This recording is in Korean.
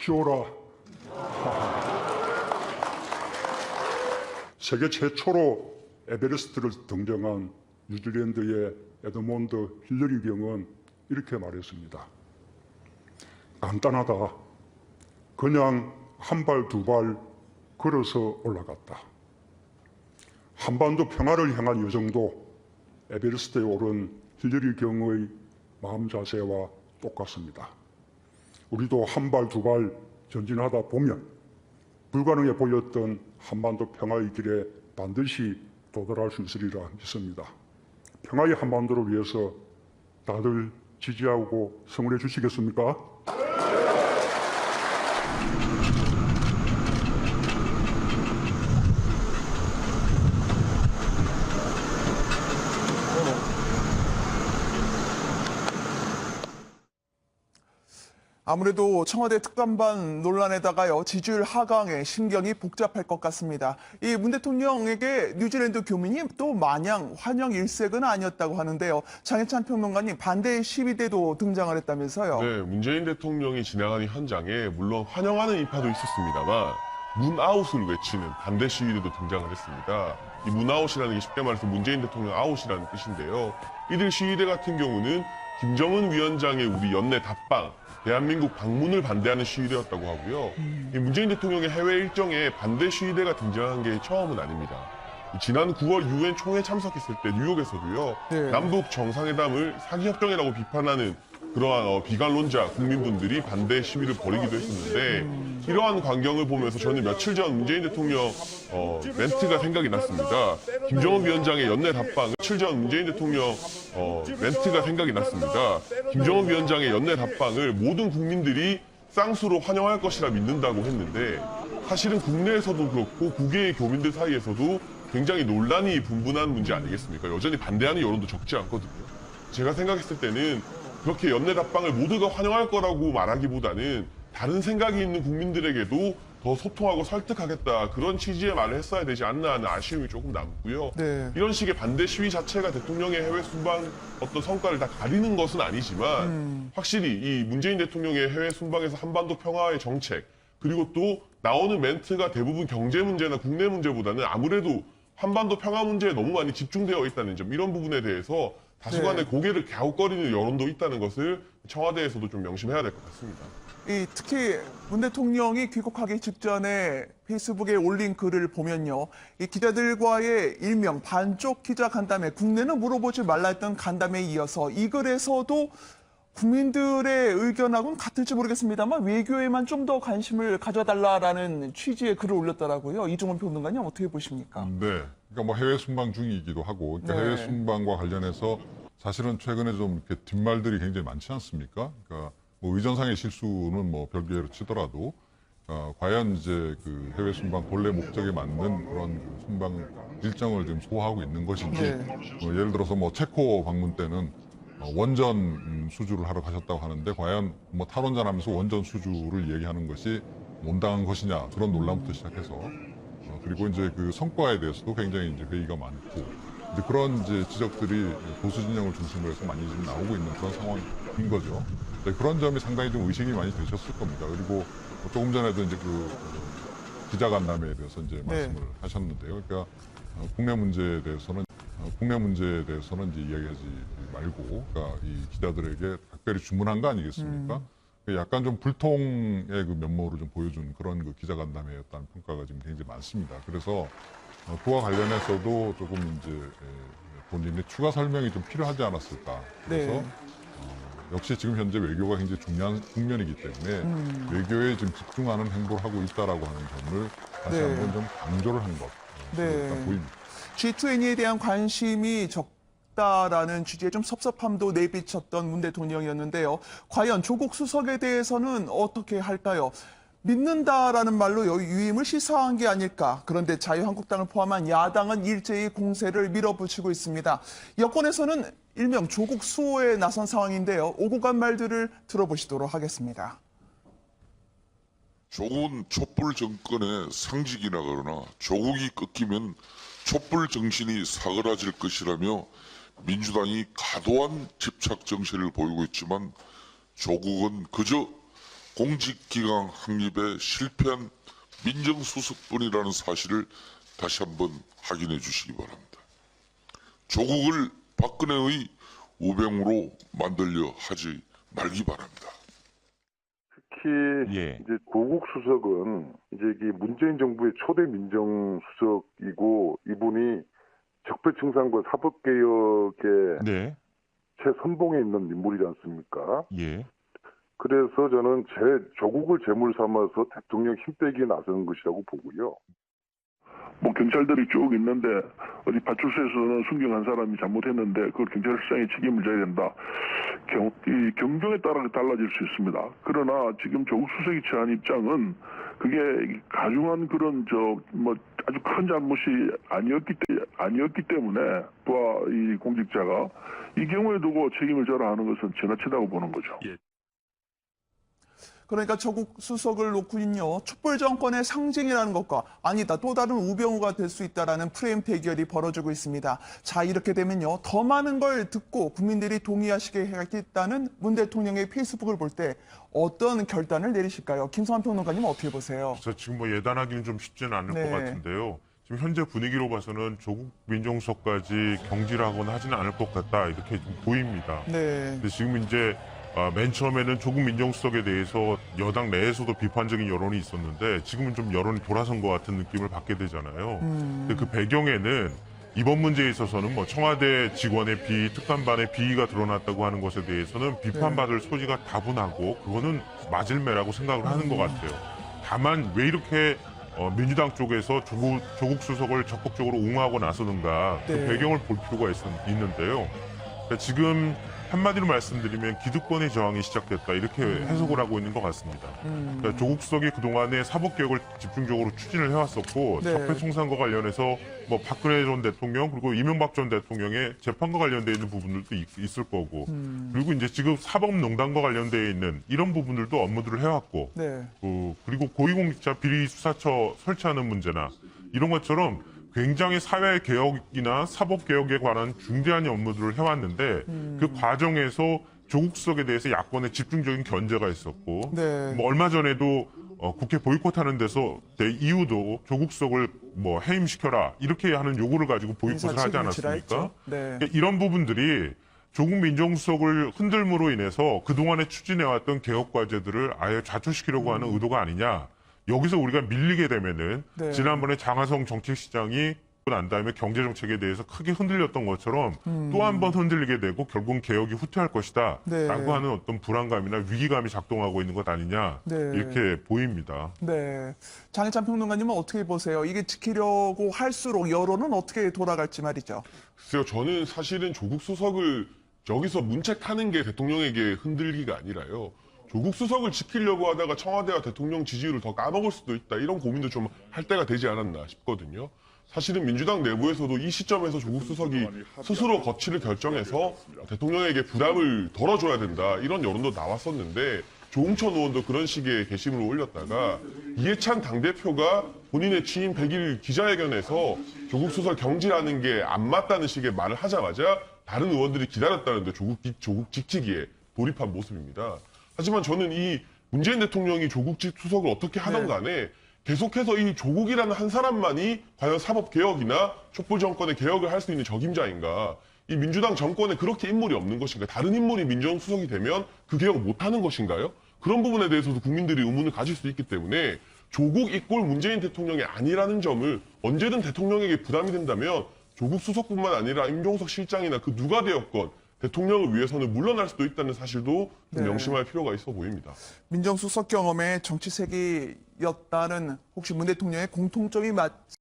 키워라. 세계 최초로 에베레스트를 등정한 뉴질랜드의 에드몬드 힐러리 경은 이렇게 말했습니다. 간단하다. 그냥 한 발, 두 발 걸어서 올라갔다. 한반도 평화를 향한 여정도 에베레스트에 오른 힐러리 경의 마음 자세와 똑같습니다. 우리도 한 발, 두 발 전진하다 보면 불가능해 보였던 한반도 평화의 길에 반드시 도달할 수 있으리라 믿습니다. 평화의 한반도를 위해서 다들 지지하고 성원해 주시겠습니까? 아무래도 청와대 특감반 논란에다가요, 지지율 하강에 신경이 복잡할 것 같습니다. 이 문 대통령에게 뉴질랜드 교민이 또 마냥 환영 일색은 아니었다고 하는데요. 장혜찬 평론가님, 반대 시위대도 등장을 했다면서요? 네, 문재인 대통령이 지나가는 현장에 물론 환영하는 인파도 있었습니다만 문아웃을 외치는 반대 시위대도 등장을 했습니다. 이 문아웃이라는 게 쉽게 말해서 문재인 대통령 아웃이라는 뜻인데요. 이들 시위대 같은 경우는 김정은 위원장의 우리 연내 답방, 대한민국 방문을 반대하는 시위대였다고 하고요. 이 문재인 대통령의 해외 일정에 반대 시위대가 등장한 게 처음은 아닙니다. 지난 9월 유엔 총회 참석했을 때 뉴욕에서도요. 네. 남북 정상회담을 사기협정이라고 비판하는 그러한 비관론자 국민분들이 반대 시위를 벌이기도 했었는데 이러한 광경을 보면서 저는 며칠 전 문재인 대통령 멘트가 생각이 났습니다. 김정은 위원장의 연내 답방, 며칠 전 문재인 대통령 멘트가 생각이 났습니다. 김정은 위원장의 연내 답방을 모든 국민들이 쌍수로 환영할 것이라 믿는다고 했는데 사실은 국내에서도 그렇고 국외의 교민들 사이에서도 굉장히 논란이 분분한 문제 아니겠습니까? 여전히 반대하는 여론도 적지 않거든요. 제가 생각했을 때는 그렇게 연내 답방을 모두가 환영할 거라고 말하기보다는 다른 생각이 있는 국민들에게도 더 소통하고 설득하겠다, 그런 취지의 말을 했어야 되지 않나 하는 아쉬움이 조금 남고요. 네. 이런 식의 반대 시위 자체가 대통령의 해외 순방 어떤 성과를 다 가리는 것은 아니지만 확실히 이 문재인 대통령의 해외 순방에서 한반도 평화의 정책, 그리고 또 나오는 멘트가 대부분 경제 문제나 국내 문제보다는 아무래도 한반도 평화 문제에 너무 많이 집중되어 있다는 점, 이런 부분에 대해서 다수간의 고개를 갸웃거리는 여론도 있다는 것을 청와대에서도 좀 명심해야 될 것 같습니다. 특히 문 대통령이 귀국하기 직전에 페이스북에 올린 글을 보면요, 이 기자들과의 일명 반쪽 기자 간담회, 국내는 물어보지 말라 했던 간담회에 이어서 이 글에서도 국민들의 의견하고는 같을지 모르겠습니다만 외교에만 좀 더 관심을 가져달라라는 취지의 글을 올렸더라고요. 이종원 평론가님, 어떻게 보십니까? 네, 그러니까 뭐 해외 순방 중이기도 하고, 그러니까 해외 순방과 관련해서 사실은 최근에 좀 이렇게 뒷말들이 굉장히 많지 않습니까? 그러니까 뭐 의전상의 실수는 뭐 별개로 치더라도 과연 이제 그 해외 순방 본래 목적에 맞는 그런 그 순방 일정을 지금 소화하고 있는 것인지, 예를 들어서 뭐 체코 방문 때는 원전 수주를 하러 가셨다고 하는데 과연 뭐 탈원전 하면서 원전 수주를 얘기하는 것이 온당한 것이냐, 그런 논란부터 시작해서 그리고 이제 그 성과에 대해서도 굉장히 이제 회의가 많고, 이제 그런 이제 지적들이 보수 진영을 중심으로 해서 많이 지금 나오고 있는 그런 상황인 거죠. 네, 그런 점이 상당히 좀 의식이 많이 되셨을 겁니다. 그리고 조금 전에도 이제 그 기자간담회에 대해서 이제 말씀을 하셨는데요. 그러니까 국내 문제에 대해서는 이제 이야기하지 말고, 그러니까 이 기자들에게 각별히 주문한 거 아니겠습니까? 약간 좀 불통의 그 면모를 좀 보여준 그런 그 기자간담회였다는 평가가 지금 굉장히 많습니다. 그래서 그와 관련해서도 조금 이제 본인의 추가 설명이 좀 필요하지 않았을까. 그래서 역시 지금 현재 외교가 굉장히 중요한 국면이기 때문에 외교에 지금 집중하는 행보를 하고 있다라고 하는 점을 다시 한번 좀 강조를 한 것 같다 보입니다. G20에 대한 관심이 적다라는 취지의 좀 섭섭함도 내비쳤던 문 대통령이었는데요. 과연 조국 수석에 대해서는 어떻게 할까요? 믿는다라는 말로 유임을 시사한 게 아닐까. 그런데 자유한국당을 포함한 야당은 일제히 공세를 밀어붙이고 있습니다. 여권에서는 일명 조국 수호에 나선 상황인데요. 오고 간 말들을 들어보시도록 하겠습니다. 조국은 촛불 정권의 상징이라 그러나 조국이 꺾이면 촛불 정신이 사그라질 것이라며 민주당이 과도한 집착 정신을 보이고 있지만 조국은 그저 공직기강 확립에 실패한 민정수석뿐이라는 사실을 다시 한번 확인해 주시기 바랍니다. 조국을 박근혜의 우병우로 만들려 하지 말기 바랍니다. 특히 예. 이제 조국 수석은 이제 이 문재인 정부의 초대 민정수석이고 이분이 적폐청산과 사법개혁의 네. 최선봉에 있는 인물이지 않습니까? 예. 그래서 저는 조국을 제물 삼아서 대통령 힘 빼기에 나서는 것이라고 보고요. 뭐 경찰들이 쭉 있는데 어디 파출소에서는 순경한 사람이 잘못했는데 그걸 경찰서장이 책임을 져야 된다. 이 경종에 따라 달라질 수 있습니다. 그러나 지금 조국 수석이 처한 입장은 그게 가중한 그런 아주 큰 잘못이 아니었기 때문에 이 공직자가 이 경우에 두고 책임을 져라 하는 것은 지나치다고 보는 거죠. 그러니까 조국 수석을 놓고는요, 촛불 정권의 상징이라는 것과 아니다, 또 다른 우병우가 될 수 있다라는 프레임 대결이 벌어지고 있습니다. 자, 이렇게 되면요, 더 많은 걸 듣고 국민들이 동의하시게 하겠다는 문 대통령의 페이스북을 볼 때 어떤 결단을 내리실까요? 김성환 평론가님 어떻게 보세요? 그래서 지금 뭐 예단하기는 좀 쉽지는 않을 네. 것 같은데요. 지금 현재 분위기로 봐서는 조국 민정수석까지 경질하거나 하지는 않을 것 같다 이렇게 좀 보입니다. 네. 근데 지금 이제 맨 처음에는 조국 민정수석에 대해서 여당 내에서도 비판적인 여론이 있었는데 지금은 좀 여론이 돌아선 것 같은 느낌을 받게 되잖아요. 근데 그 배경에는 이번 문제에 있어서는 뭐 청와대 직원의 비위, 특감반의 비위가 드러났다고 하는 것에 대해서는 비판받을 소지가 다분하고 그거는 맞을매라고 생각을 하는 것 같아요. 다만 왜 이렇게 민주당 쪽에서 조국 수석을 적극적으로 옹호하고 나서는가 그 네. 배경을 볼 필요가 있는데요. 그러니까 지금 한마디로 말씀드리면 기득권의 저항이 시작됐다 이렇게 해석을 하고 있는 것 같습니다. 그러니까 조국 수석이 그동안에 사법개혁을 집중적으로 추진을 해왔었고 네. 적폐청산과 관련해서 뭐 박근혜 전 대통령 그리고 이명박 전 대통령의 재판과 관련되어 있는 부분들도 있을 거고 그리고 이제 지금 사법농단과 관련되어 있는 이런 부분들도 업무들을 해왔고 네. 그리고 고위공직자 비리수사처 설치하는 문제나 이런 것처럼 굉장히 사회개혁이나 사법개혁에 관한 중대한 업무들을 해왔는데 그 과정에서 조국 수석에 대해서 야권의 집중적인 견제가 있었고 네. 뭐 얼마 전에도 국회 보이콧하는 데서 이유도 조국 수석을 뭐 해임시켜라 이렇게 하는 요구를 가지고 보이콧을 하지 않았습니까? 네. 그러니까 이런 부분들이 조국 민정수석을 흔들므로 인해서 그동안에 추진해왔던 개혁 과제들을 아예 좌초시키려고 하는 의도가 아니냐. 여기서 우리가 밀리게 되면은 네. 지난번에 장하성 정책시장이 난 다음에 경제정책에 대해서 크게 흔들렸던 것처럼 또 한 번 흔들리게 되고 결국 개혁이 후퇴할 것이다 네. 라고 하는 어떤 불안감이나 위기감이 작동하고 있는 것 아니냐 네. 이렇게 보입니다. 네. 장혜찬 평론가님은 어떻게 보세요? 이게 지키려고 할수록 여론은 어떻게 돌아갈지 말이죠. 글쎄요, 저는 사실은 조국 수석을 여기서 문책하는 게 대통령에게 흔들기가 아니라요. 조국 수석을 지키려고 하다가 청와대와 대통령 지지율을 더 까먹을 수도 있다. 이런 고민도 좀 할 때가 되지 않았나 싶거든요. 사실은 민주당 내부에서도 이 시점에서 조국 수석이 스스로 거취를 결정해서 대통령에게 부담을 덜어줘야 된다. 이런 여론도 나왔었는데 조응천 의원도 그런 식의 게시물을 올렸다가 이해찬 당대표가 본인의 취임 100일 기자회견에서 조국 수석 경질하는 게 안 맞다는 식의 말을 하자마자 다른 의원들이 기다렸다는데 조국 지키기에 돌입한 모습입니다. 하지만 저는 이 문재인 대통령이 조국 수석을 어떻게 하던 간에 계속해서 이 조국이라는 한 사람만이 과연 사법개혁이나 촛불 정권의 개혁을 할 수 있는 적임자인가. 이 민주당 정권에 그렇게 인물이 없는 것인가. 다른 인물이 민정수석이 되면 그 개혁을 못하는 것인가요? 그런 부분에 대해서도 국민들이 의문을 가질 수 있기 때문에 조국 이꼴 문재인 대통령이 아니라는 점을 언제든 대통령에게 부담이 된다면 조국 수석뿐만 아니라 임종석 실장이나 그 누가 되었건 대통령을 위해서는 물러날 수도 있다는 사실도 좀 네. 명심할 필요가 있어 보입니다. 민정수석 경험에 정치색이었다는 혹시 문 대통령의 공통점이